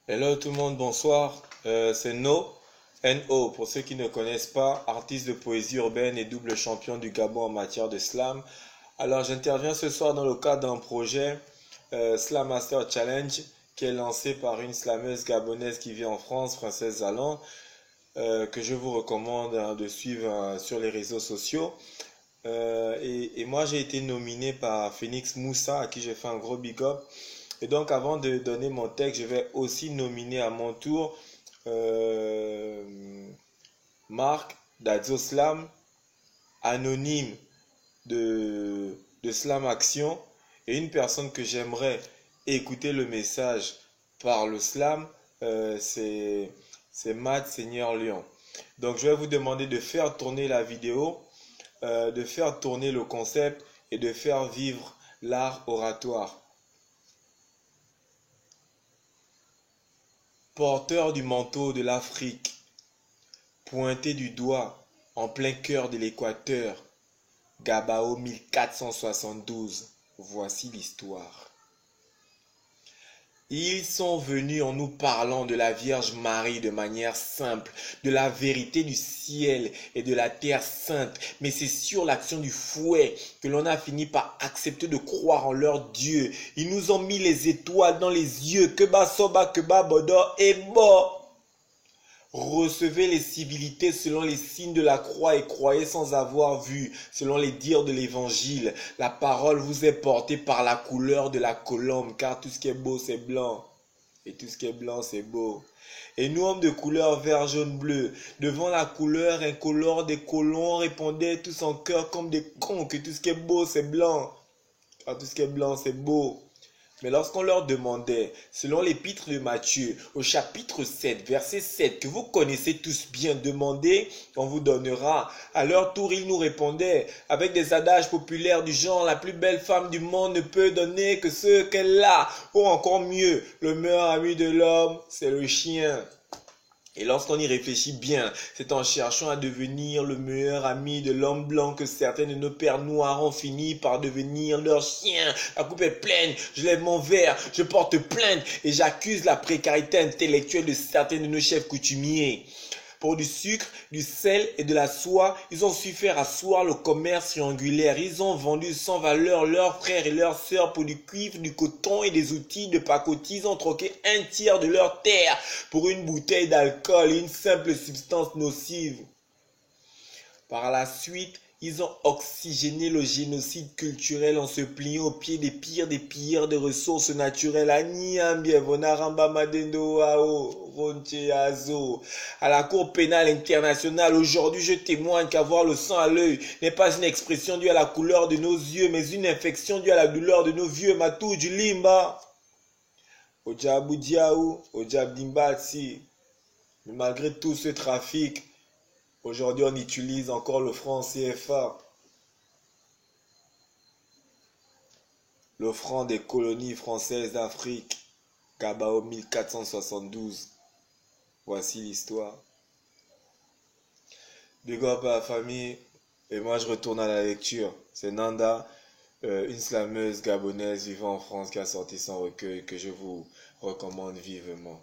Hello tout le monde, bonsoir. C'est No, pour ceux qui ne connaissent pas, artiste de poésie urbaine et double champion du Gabon en matière de slam. Alors j'interviens ce soir dans le cadre d'un projet Slam Master Challenge qui est lancé par une slameuse gabonaise qui vit en France, Princesse Zalon, que je vous recommande de suivre sur les réseaux sociaux. Et moi j'ai été nominé par Phoenix Moussa à qui j'ai fait un gros big up. Et donc, avant de donner mon texte, je vais aussi nominer à mon tour euh, Marc d'Adzoslam, anonyme de Slam Action, et une personne que j'aimerais écouter le message par le slam, c'est Matt Seigneur Lion. Donc, je vais vous demander de faire tourner la vidéo, de faire tourner le concept et de faire vivre l'art oratoire. Porteur du manteau de l'Afrique, pointé du doigt en plein cœur de l'Équateur, Gabao 1472, voici l'histoire. Ils sont venus en nous parlant de la Vierge Marie de manière simple, de la vérité du ciel et de la terre sainte, mais c'est sur l'action du fouet que l'on a fini par accepter de croire en leur Dieu. Ils nous ont mis les étoiles dans les yeux, que bas soba, que bas bodor et mort. Recevez les civilités selon les signes de la croix et croyez sans avoir vu, selon les dires de l'évangile. La parole vous est portée par la couleur de la colombe, car tout ce qui est beau c'est blanc, et tout ce qui est blanc c'est beau. Et nous, hommes de couleur vert, jaune, bleu, devant la couleur incolore des colons, répondaient tous en chœur comme des cons, que tout ce qui est beau c'est blanc, car tout ce qui est blanc c'est beau. Mais lorsqu'on leur demandait, selon l'épître de Matthieu, au chapitre 7, verset 7, que vous connaissez tous bien, demandez, on vous donnera. À leur tour, ils nous répondaient, avec des adages populaires du genre, la plus belle femme du monde ne peut donner que ce qu'elle a. Ou encore mieux, le meilleur ami de l'homme, c'est le chien. Et lorsqu'on y réfléchit bien, c'est en cherchant à devenir le meilleur ami de l'homme blanc que certains de nos pères noirs ont fini par devenir leurs chiens. La coupe est pleine, je lève mon verre, je porte plainte et j'accuse la précarité intellectuelle de certains de nos chefs coutumiers. Pour du sucre, du sel et de la soie, ils ont su faire asseoir le commerce triangulaire. Ils ont vendu sans valeur leurs frères et leurs sœurs pour du cuivre, du coton et des outils de pacotille. Ils ont troqué un tiers de leur terre pour une bouteille d'alcool et une simple substance nocive. Par la suite, ils ont oxygéné le génocide culturel en se pliant au pied des pilleurs de ressources naturelles. À la Cour pénale internationale, aujourd'hui, je témoigne qu'avoir le sang à l'œil n'est pas une expression due à la couleur de nos yeux, mais une infection due à la douleur de nos vieux matou du limba. Ojabu diaou, ojab dimbati. Mais malgré tout ce trafic, aujourd'hui, on utilise encore le franc CFA, le franc des colonies françaises d'Afrique, Gabao 1472. Voici l'histoire. Big up à la famille, et moi je retourne à la lecture. C'est Nanda, une slameuse gabonaise vivant en France qui a sorti son recueil que je vous recommande vivement.